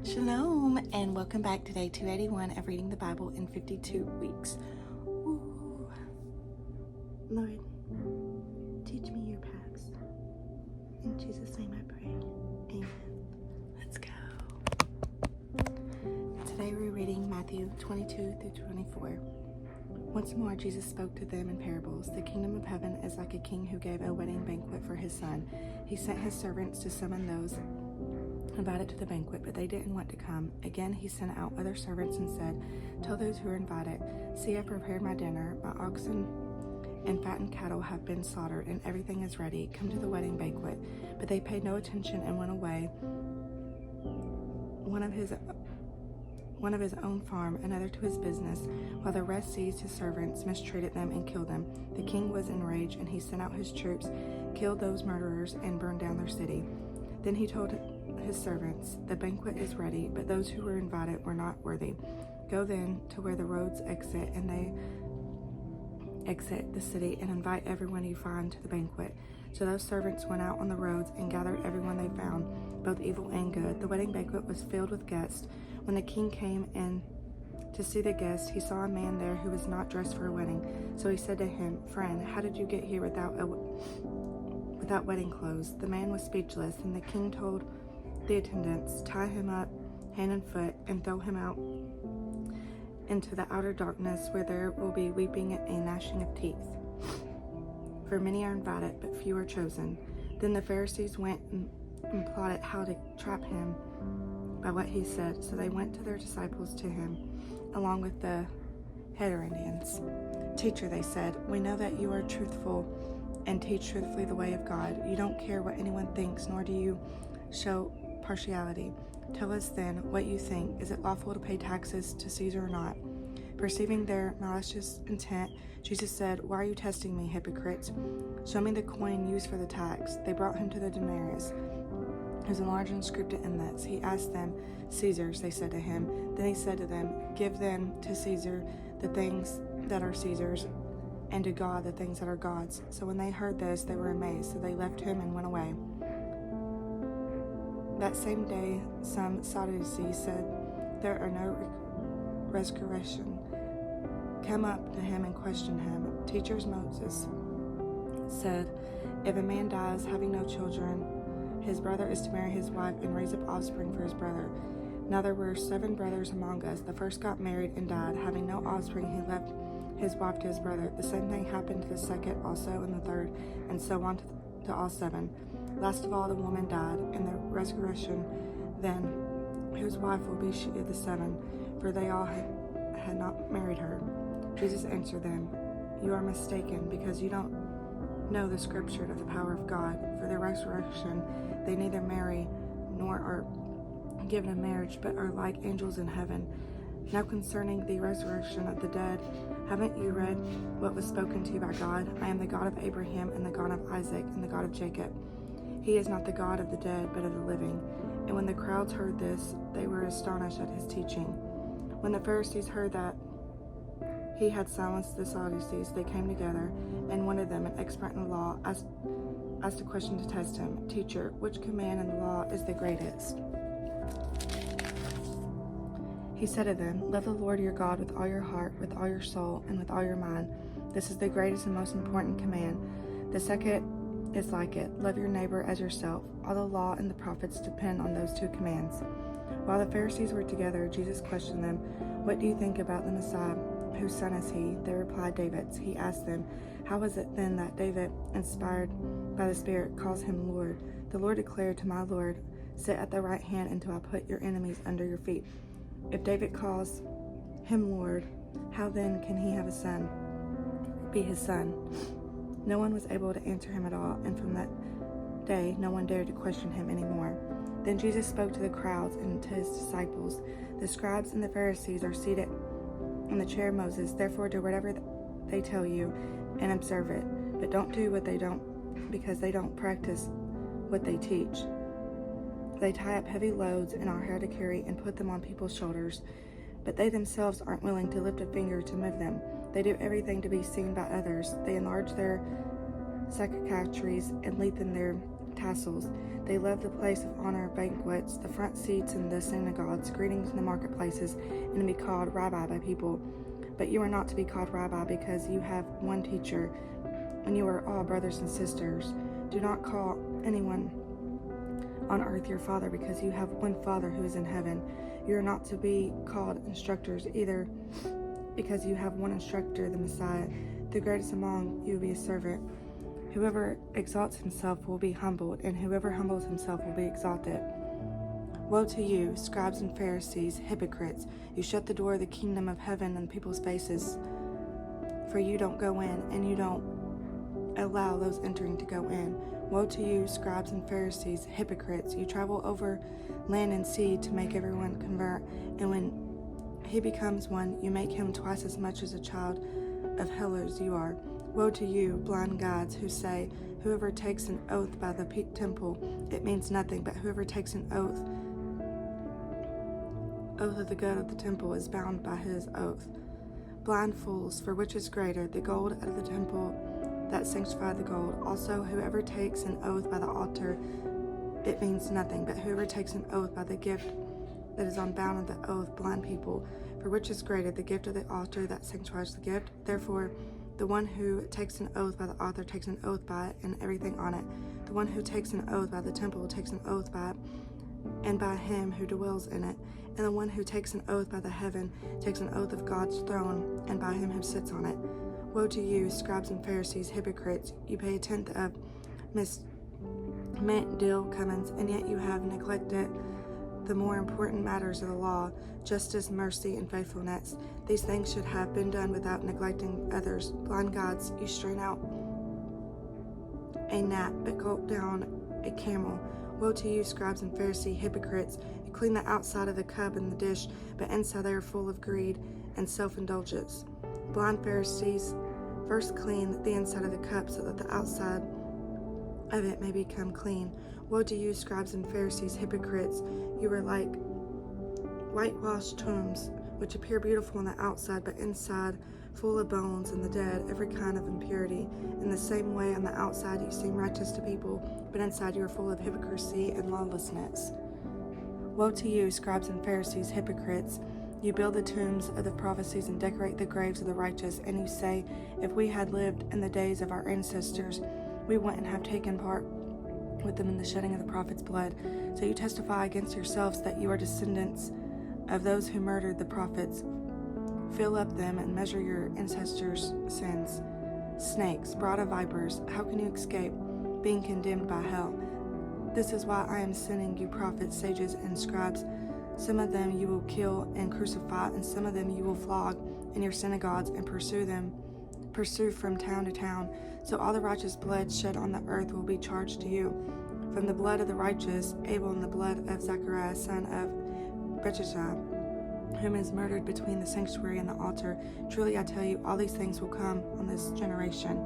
Shalom, and welcome back to day 281 of reading the Bible in 52 weeks. Ooh. Lord, teach me your paths. In Jesus' name I pray. Amen. Let's go. Today we're reading Matthew 22 through 24. Once more, Jesus spoke to them in parables. The kingdom of heaven is like a king who gave a wedding banquet for his son. He sent his servants to summon those invited to the banquet, but they didn't want to come. Again, he sent out other servants and said, "Tell those who are invited, see, I've prepared my dinner. My oxen and fattened cattle have been slaughtered, and everything is ready. Come to the wedding banquet." But they paid no attention and went away, one of his own farm, another to his business, while the rest seized his servants, mistreated them, and killed them. The king was enraged, and he sent out his troops, killed those murderers, and burned down their city. Then he told his servants, "The banquet is ready, but those who were invited were not worthy. Go then to where the roads exit, and they exit the city, and invite everyone you find to the banquet." So those servants went out on the roads and gathered everyone they found, both evil and good. The wedding banquet was filled with guests. When the king came in to see the guests, he saw a man there who was not dressed for a wedding. So he said to him, "Friend, how did you get here without wedding clothes?" The man was speechless, and the king told the attendants, "Tie him up hand and foot and throw him out into the outer darkness, where there will be weeping and gnashing of teeth. For many are invited, but few are chosen." Then the Pharisees went and plotted how to trap him by what he said. So they went to their disciples to him, along with the Herodians. "Teacher," they said, "we know that you are truthful and teach truthfully the way of God. You don't care what anyone thinks, nor do you show partiality. Tell us then what you think. Is it lawful to pay taxes to Caesar or not?" Perceiving their malicious intent, Jesus said, "Why are you testing me, hypocrites? Show me the coin used for the tax." They brought him to the denarius. It was a large inscription in this. He asked them, "Caesar's," they said to him. Then he said to them, "Give then to Caesar the things that are Caesar's, and to God the things that are God's." So when they heard this, they were amazed. So they left him and went away. That same day, some Sadducees said, "There are no resurrection." Come up to him and questioned him. "Teachers, Moses said, if a man dies having no children, his brother is to marry his wife and raise up offspring for his brother. Now there were 7 brothers among us. The first got married and died. Having no offspring, he left his wife to his brother. The same thing happened to the second also, and the third, and so on to all 7. Last of all, the woman died. In the resurrection, then, whose wife will be she of the 7? For they all had not married her." Jesus answered them, "You are mistaken, because you don't know the scripture of the power of God. For the resurrection, they neither marry nor are given in marriage, but are like angels in heaven. Now concerning the resurrection of the dead, haven't you read what was spoken to you by God? I am the God of Abraham and the God of Isaac and the God of Jacob. He is not the God of the dead, but of the living." And when the crowds heard this, they were astonished at his teaching. When the Pharisees heard that he had silenced the Sadducees, they came together, and one of them, an expert in the law, asked a question to test him. "Teacher, which command in the law is the greatest?" He said to them, "Love the Lord your God with all your heart, with all your soul, and with all your mind. This is the greatest and most important command. The second is like it. Love your neighbor as yourself. All the law and the prophets depend on those 2 commands." While the Pharisees were together, Jesus questioned them, "What do you think about the Messiah? Whose son is he?" They replied, "David's." He asked them, "How is it then that David, inspired by the Spirit, calls him Lord? The Lord declared to my Lord, 'Sit at the right hand until I put your enemies under your feet.' If David calls him Lord, how then can he have a son, be his son?" No one was able to answer him at all, and from that day no one dared to question him anymore. Then Jesus spoke to the crowds and to his disciples, "The scribes and the Pharisees are seated in the chair of Moses. Therefore do whatever they tell you and observe it, but don't do what they don't, because they don't practice what they teach. They tie up heavy loads in our hair to carry and put them on people's shoulders, but they themselves aren't willing to lift a finger to move them. They do everything to be seen by others. They enlarge their cicatrices and lengthen their tassels. They love the place of honor of banquets, the front seats in the synagogues, greetings in the marketplaces, and to be called rabbi by people. But you are not to be called rabbi, because you have one teacher, and you are all brothers and sisters. Do not call anyone on earth your father, because you have one Father who is in heaven. You are not to be called instructors either, because you have one instructor, the Messiah. The greatest among you will be a servant. Whoever exalts himself will be humbled, and whoever humbles himself will be exalted. Woe to you, scribes and Pharisees, hypocrites! You shut the door of the kingdom of heaven in people's faces, for you don't go in, and you don't allow those entering to go in. Woe to you, scribes and Pharisees, hypocrites! You travel over land and sea to make everyone convert, and when he becomes one, you make him twice as much as a child of hell as you are. Woe to you, blind guides, who say, whoever takes an oath by the temple, it means nothing, but whoever takes an oath of the God of the temple is bound by his oath. Blind fools, for which is greater, the gold out of the temple that sanctified the gold? Also, whoever takes an oath by the altar, it means nothing, but whoever takes an oath by the gift that is unbound of the oath. Blind people, for which is greater, the gift of the altar that sanctifies the gift? Therefore, the one who takes an oath by the altar takes an oath by it and everything on it. The one who takes an oath by the temple takes an oath by it and by him who dwells in it. And the one who takes an oath by the heaven takes an oath of God's throne and by him who sits on it. Woe to you, scribes and Pharisees, hypocrites! You pay a tenth of mint, dill, cummins, and yet you have neglected the more important matters of the law, justice, mercy, and faithfulness. These things should have been done without neglecting others. Blind guides, you strain out a gnat, but gulp down a camel. Woe to you, scribes and Pharisees, hypocrites! You clean the outside of the cup and the dish, but inside they are full of greed and self-indulgence. Blind Pharisees, first clean the inside of the cup, so that the outside of it may become clean. Woe to you, scribes and Pharisees, hypocrites! You are like whitewashed tombs, which appear beautiful on the outside, but inside full of bones and the dead, every kind of impurity. In the same way, on the outside you seem righteous to people, but inside you are full of hypocrisy and lawlessness. Woe to you, scribes and Pharisees, hypocrites! You build the tombs of the prophecies and decorate the graves of the righteous, and you say, if we had lived in the days of our ancestors, we wouldn't have taken part with them in the shedding of the prophets' blood. So you testify against yourselves that you are descendants of those who murdered the prophets. Fill up them and measure your ancestors' sins. Snakes, brood of vipers, how can you escape being condemned by hell? This is why I am sending you prophets, sages, and scribes. Some of them you will kill and crucify, and some of them you will flog in your synagogues and pursue from town to town. So all the righteous blood shed on the earth will be charged to you, from the blood of the righteous Abel and the blood of Zachariah son of Bechajah, whom is murdered between the sanctuary and the altar. Truly I tell you, all these things will come on this generation.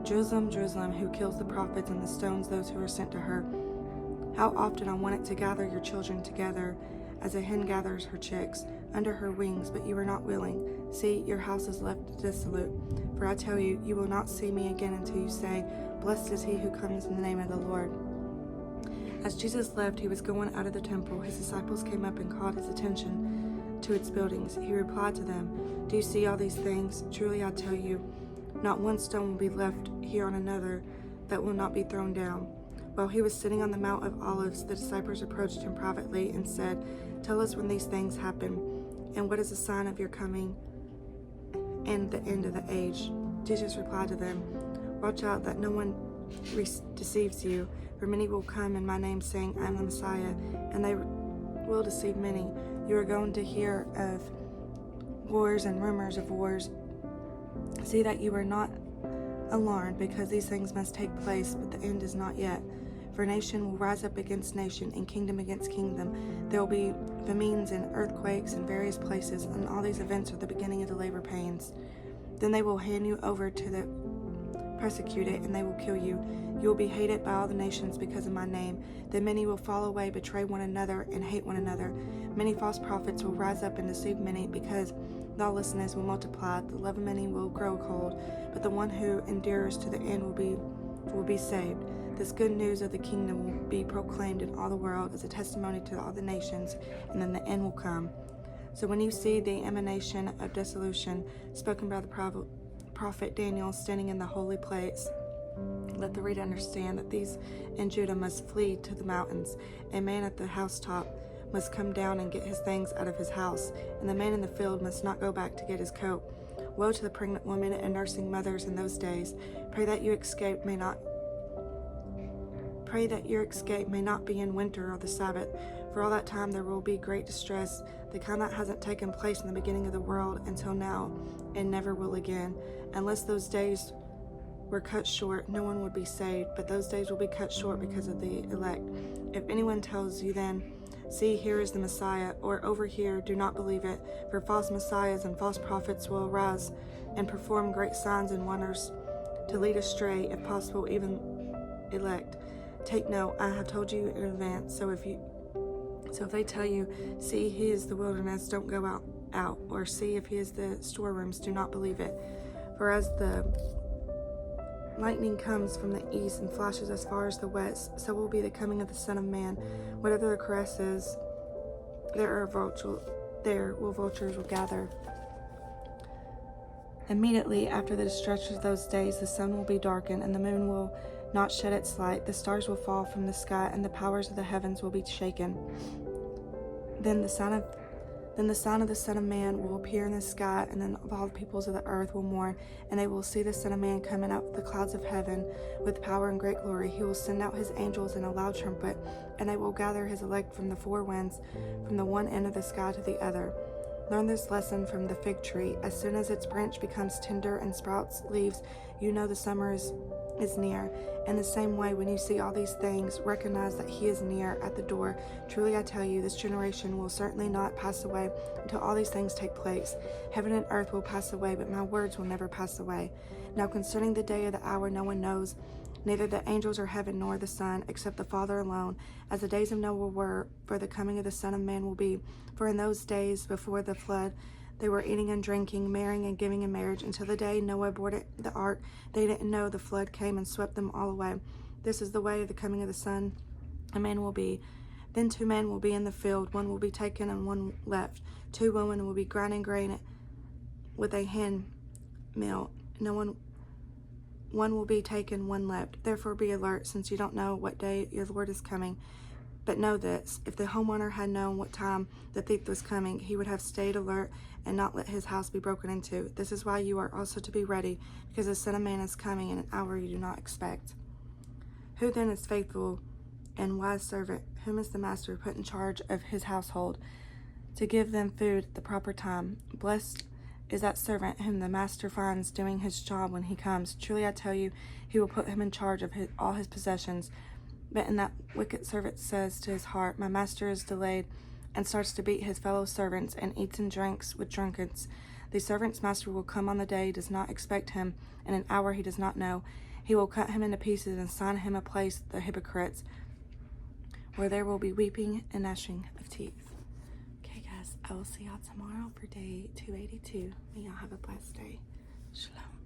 Jerusalem, Jerusalem, who kills the prophets and stones those who are sent to her. How often I wanted to gather your children together, as a hen gathers her chicks under her wings, but you were not willing. See, your house is left desolate. For I tell you, you will not see me again until you say, blessed is he who comes in the name of the Lord. As Jesus left, he was going out of the temple. His disciples came up and called his attention to its buildings. He replied to them, do you see all these things? Truly I tell you, not one stone will be left here on another that will not be thrown down. While he was sitting on the Mount of Olives, the disciples approached him privately and said, tell us when these things happen, and what is the sign of your coming and the end of the age? Jesus replied to them, watch out that no one deceives you, for many will come in my name saying, I am the Messiah, and they will deceive many. You are going to hear of wars and rumors of wars. See that you are not alarmed, because these things must take place, but the end is not yet. For nation will rise up against nation, and kingdom against kingdom. There will be famines and earthquakes in various places, and all these events are the beginning of the labor pains. Then they will hand you over to the persecuted, and they will kill you. You will be hated by all the nations because of my name. Then many will fall away, betray one another, and hate one another. Many false prophets will rise up and deceive many, because lawlessness will multiply. The love of many will grow cold, but the one who endures to the end will be will be saved. This good news of the kingdom will be proclaimed in all the world as a testimony to all the nations, and then the end will come. So when you see the emanation of dissolution spoken by the prophet Daniel standing in the holy place, let the reader understand that these in Judah must flee to the mountains. A man at the housetop must come down and get his things out of his house, and the man in the field must not go back to get his coat. Woe to the pregnant woman and nursing mothers in those days. Pray that your escape may not be in winter or the Sabbath. For all that time there will be great distress, the kind that hasn't taken place in the beginning of the world until now, and never will again. Unless those days were cut short, no one would be saved, but those days will be cut short because of the elect. If anyone tells you then, see, here is the Messiah, or over here, do not believe it, for false messiahs and false prophets will arise and perform great signs and wonders to lead astray, if possible, even elect. Take note, I have told you in advance, so if they tell you, see, he is the wilderness, don't go out, or see if he is the storerooms, do not believe it. For as the lightning comes from the east and flashes as far as the west, so will be the coming of the Son of Man. Whatever the caress is, vultures will gather. Immediately after the destruction of those days, the sun will be darkened, and the moon will not shed its light. The stars will fall from the sky, and the powers of the heavens will be shaken. Then the sign of the Son of Man will appear in the sky, and then all the peoples of the earth will mourn, and they will see the Son of Man coming out of the clouds of heaven with power and great glory. He will send out his angels in a loud trumpet, and they will gather his elect from the four winds, from the one end of the sky to the other. Learn this lesson from the fig tree. As soon as its branch becomes tender and sprouts leaves, you know the summer is near. In the same way, when you see all these things, recognize that he is near at the door. Truly I tell you, this generation will certainly not pass away until all these things take place. Heaven and earth will pass away, but my words will never pass away. Now concerning the day or the hour no one knows, neither the angels or heaven nor the Son, except the Father alone, as the days of Noah were, for the coming of the Son of Man will be. For in those days before the flood, they were eating and drinking, marrying and giving in marriage, until the day Noah boarded the ark. They didn't know the flood came and swept them all away. This is the way of the coming of the Son of Man will be. Then 2 men will be in the field, one will be taken and one left. 2 women will be grinding grain with a hand mill. One will be taken, one left. Therefore be alert, since you don't know what day your Lord is coming. But know this, if the homeowner had known what time the thief was coming, he would have stayed alert and not let his house be broken into. This is why you are also to be ready, because the Son of Man is coming in an hour you do not expect. Who then is faithful and wise servant, whom is the master put in charge of his household, to give them food at the proper time? Blessed is that servant whom the master finds doing his job when he comes. Truly I tell you, he will put him in charge of all his possessions. But in that wicked servant says to his heart, my master is delayed, and starts to beat his fellow servants and eats and drinks with drunkards. The servant's master will come on the day he does not expect him, and an hour he does not know. He will cut him into pieces and assign him a place, the hypocrites, where there will be weeping and gnashing of teeth. Okay, guys, I will see y'all tomorrow for day 282. May y'all have a blessed day. Shalom.